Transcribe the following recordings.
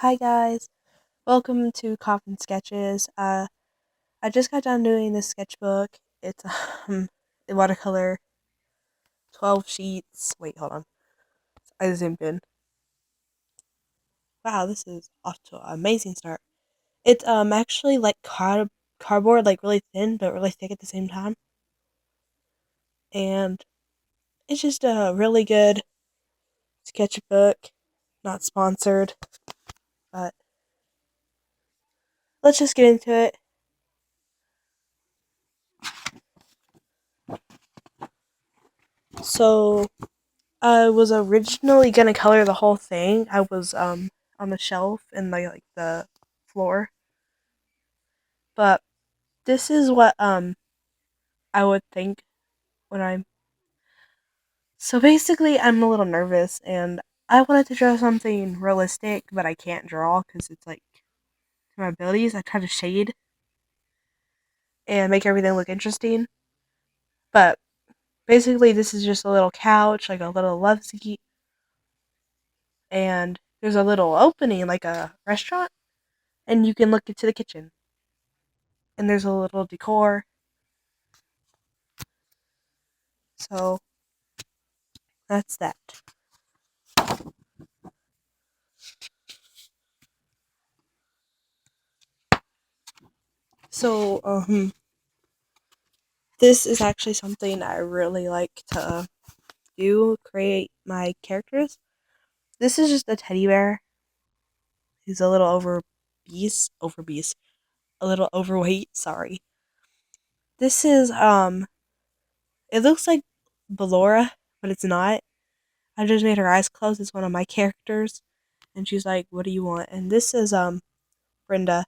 Hi guys, welcome to Coffin Sketches. I just got done doing this sketchbook. It's in watercolor, 12 sheets. Wait, hold on. I zoomed in. Wow, this is off to an amazing start. It's actually like cardboard, like really thin but really thick at the same time, and it's just a really good sketchbook. Not sponsored, but let's just get into it. So I was originally gonna color the whole thing. I was on the shelf in the floor, but this is what I would think when I'm. So basically, I'm a little nervous, and I wanted to draw something realistic, but I can't draw because it's like my abilities. I try to shade and make everything look interesting, but basically, this is just a little couch, like a little love seat, and there's a little opening, like a restaurant, and you can look into the kitchen. And there's a little decor. So that's that. So this is actually something I really like to do, create my characters. This is just a teddy bear. He's a little overbeast, a little overweight. Sorry. This is it looks like Ballora, but it's not. I just made her eyes closed. It's one of my characters, and she's like, "What do you want?" And this is Brenda.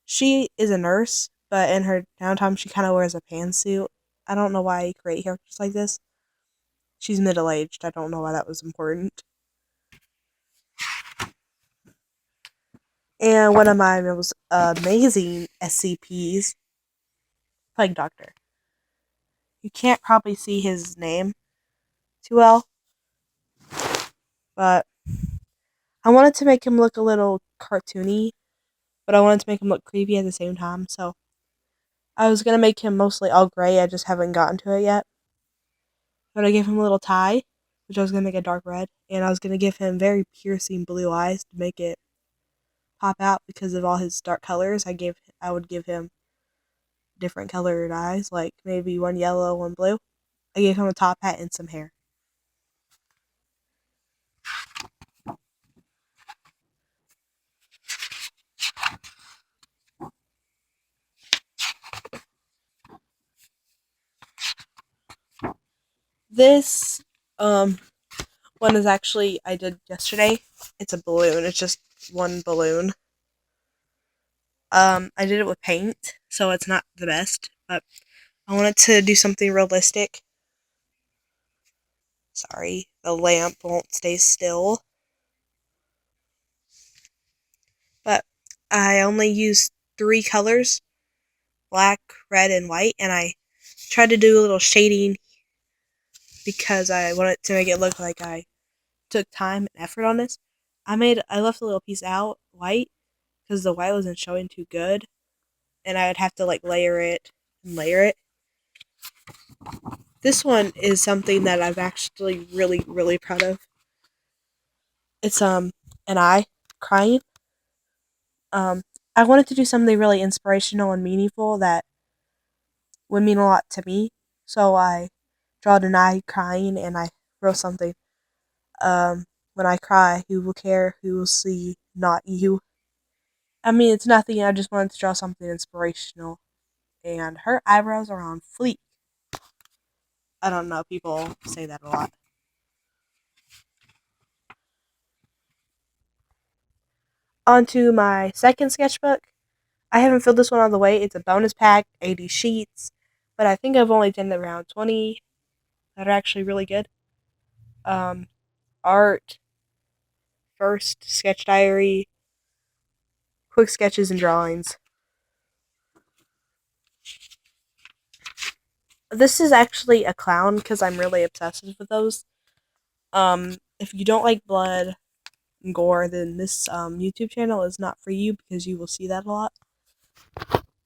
She is a nurse, but in her downtime, she kind of wears a pantsuit. I don't know why I create characters like this. She's middle aged. I don't know why that was important. And one of my most amazing SCPs, Plague Doctor. You can't probably see his name too well, but I wanted to make him look a little cartoony, but I wanted to make him look creepy at the same time. So I was gonna make him mostly all gray. I just haven't gotten to it yet. But I gave him a little tie, which I was gonna make a dark red, and I was gonna give him very piercing blue eyes to make it pop out because of all his dark colors. I would give him different colored eyes, like maybe one yellow, one blue. I gave him a top hat and some hair. This um one is actually I did yesterday. It's a balloon. It's just one balloon. I did it with paint, so it's not the best, but I wanted to do something realistic. Sorry, the lamp won't stay still. But I only used three colors, black, red, and white, and I tried to do a little shading because I wanted to make it look like I took time and effort on this. I left a little piece out, white, because the white wasn't showing too good, and I would have to like layer it and layer it. This one is something that I'm actually really proud of. It's an eye crying. Um I wanted to do something really inspirational and meaningful that would mean a lot to me. So I draw an eye crying and I wrote something. When I cry, who will care? Who will see? Not you. I mean, it's nothing. I just wanted to draw something inspirational. And her eyebrows are on fleek. I don't know. People say that a lot. On to my second sketchbook. I haven't filled this one all the way. It's a bonus pack, 80 sheets. But I think I've only done around 20 that are actually really good. Um, art, first sketch diary, quick sketches and drawings. This is actually a clown because I'm really obsessive with those. If you don't like blood, gore, then this YouTube channel is not for you because you will see that a lot.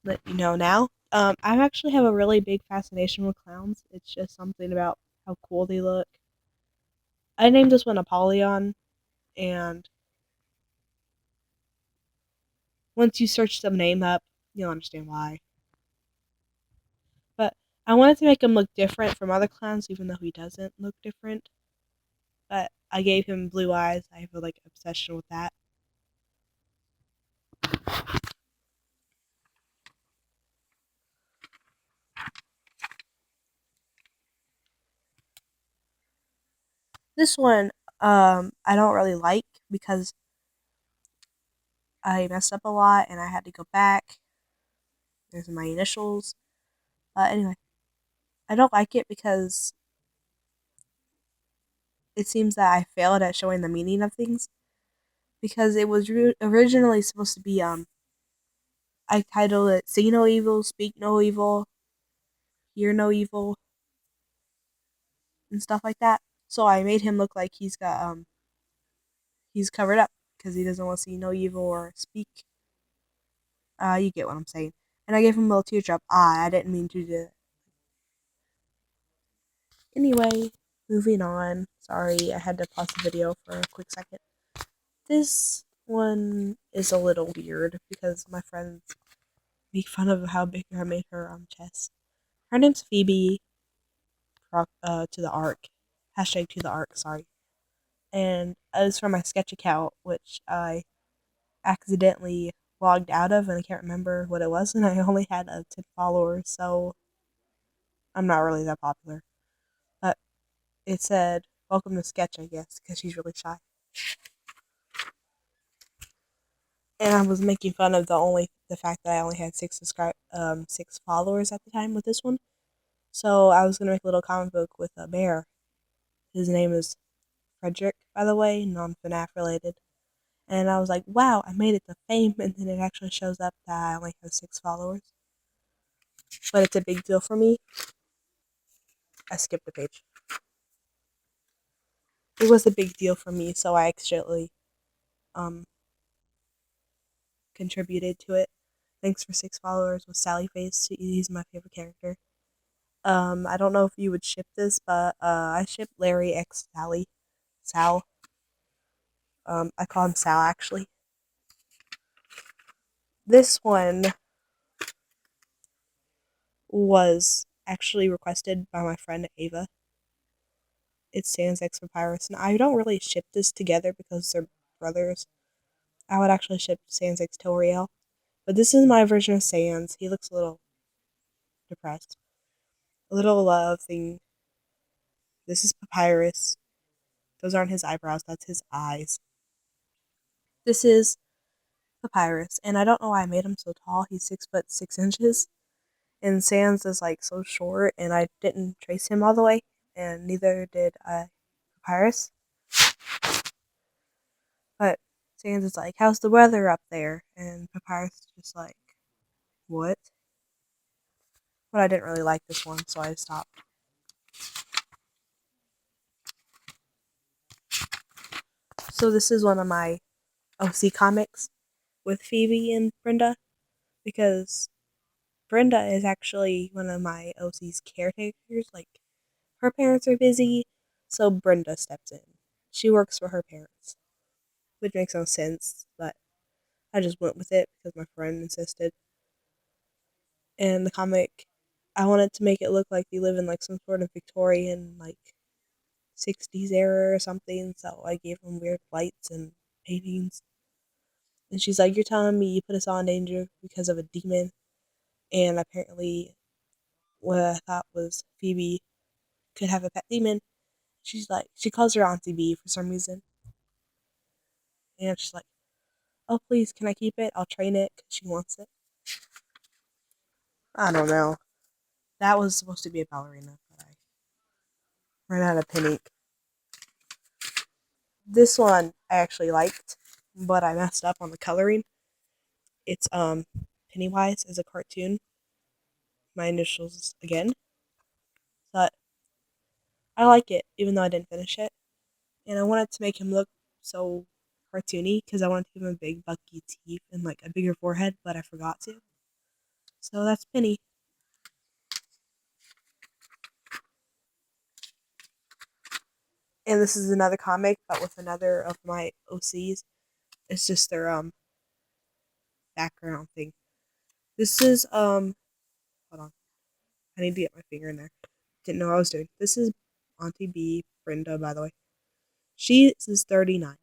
Let you know now. I actually have a really big fascination with clowns. It's just something about how cool they look. I named this one Apollyon, and once you search the name up, you'll understand why. But I wanted to make him look different from other clowns, even though he doesn't look different. But I gave him blue eyes. I have a obsession with that. This one, I don't really like because I messed up a lot and I had to go back. There's my initials. Anyway, I don't like it because it seems that I failed at showing the meaning of things. Because it was originally supposed to be, I titled it See No Evil, Speak No Evil, Hear No Evil, and stuff like that. So I made him look like he's covered up because he doesn't want to see no evil or speak. You get what I'm saying. And I gave him a little teardrop. I didn't mean to do that. Anyway, moving on. Sorry, I had to pause the video for a quick second. This one is a little weird because my friends make fun of how big I made her chest. Her name's Phoebe. To the arc. Hashtag to the arc. Sorry. And it was from my sketch account, which I accidentally logged out of, and I can't remember what it was, and I only had 10 followers, so I'm not really that popular. But it said, welcome to Sketch, I guess, because she's really shy. And I was making fun of the fact that I only had 6 followers at the time with this one. So I was gonna make a little comic book with a bear. His name is Frederick, by the way, non-FNAF related. And I was like, wow, I made it to fame, and then it actually shows up that I only have 6 followers. But it's a big deal for me. I skipped a page. It was a big deal for me, so I actually um contributed to it. Thanks for 6 followers with Sally Face. He's my favorite character. I don't know if you would ship this, but I ship Larry X Sally. Sal. I call him Sal actually. This one was actually requested by my friend Ava. It's Sans X Papyrus, and I don't really ship this together because they're brothers. I would actually ship Sans X Toriel. But this is my version of Sans. He looks a little depressed. A little love thing. This is Papyrus. Those aren't his eyebrows, that's his eyes. This is Papyrus, and I don't know why I made him so tall. He's 6'6". And Sans is so short, and I didn't trace him all the way, and neither did Papyrus. But Sans is like, how's the weather up there? And Papyrus is just like, what? But I didn't really like this one, so I stopped. So this is one of my OC comics with Phoebe and Brenda, because Brenda is actually one of my OC's caretakers. Her parents are busy, so Brenda steps in. She works for her parents, which makes no sense, but I just went with it because my friend insisted. And the comic, I wanted to make it look like they live in some sort of Victorian 60s era or something, so I gave them weird lights and paintings. And she's like, "You're telling me you put us all in danger because of a demon?" And apparently, what I thought was Phoebe could have a pet demon. She calls her Auntie B for some reason. And she's like, "Oh, please, can I keep it? I'll train it because she wants it." I don't know. That was supposed to be a ballerina, but I ran out of pen ink. This one I actually liked, but I messed up on the coloring. It's Pennywise as a cartoon. My initials again. But I like it, even though I didn't finish it. And I wanted to make him look so cartoony because I wanted to give him big, bucky teeth and like a bigger forehead, but I forgot to. So that's Penny. And this is another comic, but with another of my OCs. It's just their background thing. This is hold on. I need to get my finger in there. Didn't know what I was doing. This is Auntie B, Brenda, by the way. She is 39.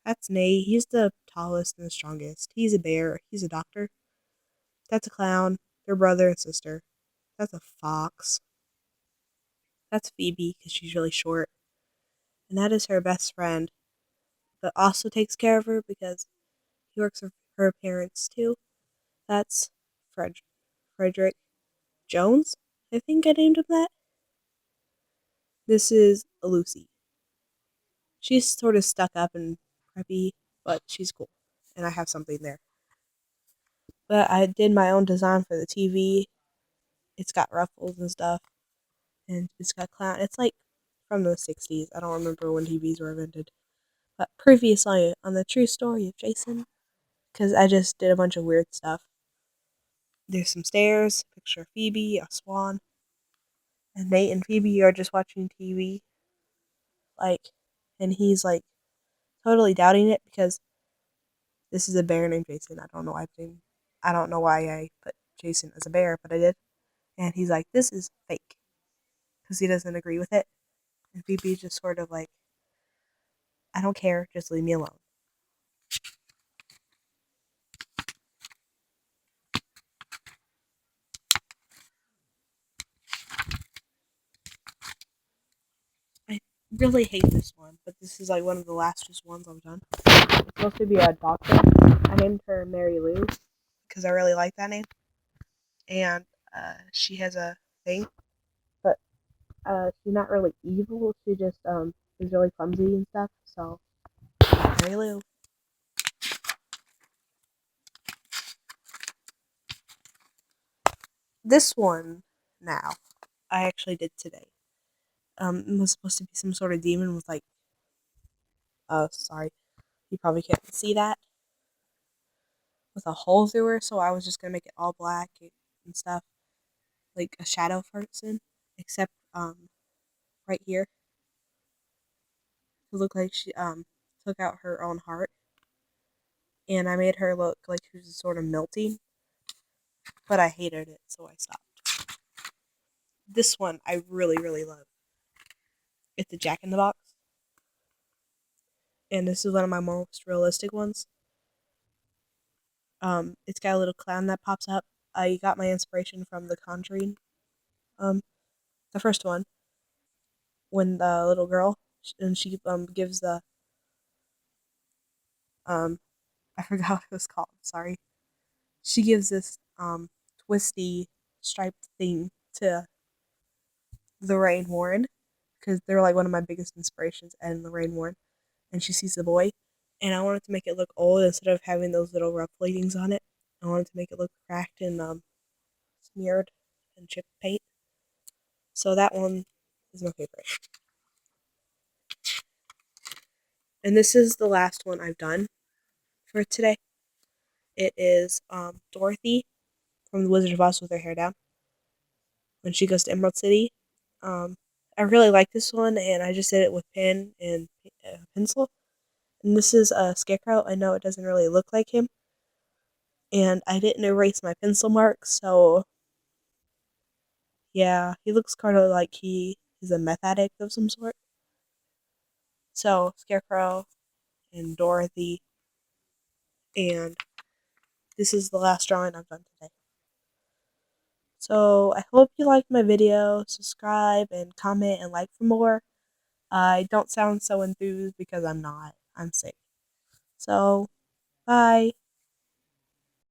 That's Nate. He's the tallest and the strongest. He's a bear. He's a doctor. That's a clown. They're brother and sister. That's a fox. That's Phoebe because she's really short. And that is her best friend, but also takes care of her because he works with her parents too. That's Frederick Jones. I think I named him that. This is Lucy. She's sort of stuck up and preppy, but she's cool. And I have something there. But I did my own design for the TV. It's got ruffles and stuff. And it's got clown. It's like from the 60s. I don't remember when TVs were invented. But previously on the true story of Jason, because I just did a bunch of weird stuff. There's some stairs, picture of Phoebe, a swan, and Nate and Phoebe are just watching TV. Like, and he's like totally doubting it because this is a bear named Jason. I don't know why I put Jason as a bear, but I did. And he's like, this is fake because he doesn't agree with it. And Phoebe's just sort of like, I don't care, just leave me alone. I really hate this one, but this is like one of the lastest ones I've done. It's supposed to be a doctor. I named her Mary Lou because I really like that name. And she has a thing, but she's not really evil. She just is really clumsy and stuff. So Mary Lou. This one now, I actually did today. It was supposed to be some sort of demon with like, sorry, you probably can't see that, with a hole through her. So I was just gonna make it all black and stuff, like a shadow person, except right here, it looked like she took out her own heart, and I made her look like she was sort of melting, but I hated it, so I stopped. This one I really really love. It's a Jack in the Box, and this is one of my most realistic ones. It's got a little clown that pops up. I got my inspiration from The Conjuring. Um, the first one, when the little girl and she gives the um I forgot what it was called. Sorry. She gives this twisty striped thing to Lorraine Warren because they're like one of my biggest inspirations, Ed and Lorraine Warren. And she sees the boy, and I wanted to make it look old instead of having those little rough leadings on it. I wanted to make it look cracked and smeared and chip paint. So that one is my favorite. And this is the last one I've done for today. It is Dorothy from The Wizard of Oz with her hair down when she goes to Emerald City. Um, I really like this one, and I just did it with pen and pencil. And this is a Scarecrow. I know it doesn't really look like him, and I didn't erase my pencil marks, so yeah, he looks kind of like he is a meth addict of some sort. So Scarecrow and Dorothy, and this is the last drawing I've done today. So I hope you liked my video. Subscribe and comment and like for more. I don't sound so enthused because I'm not. I'm sick. So, bye.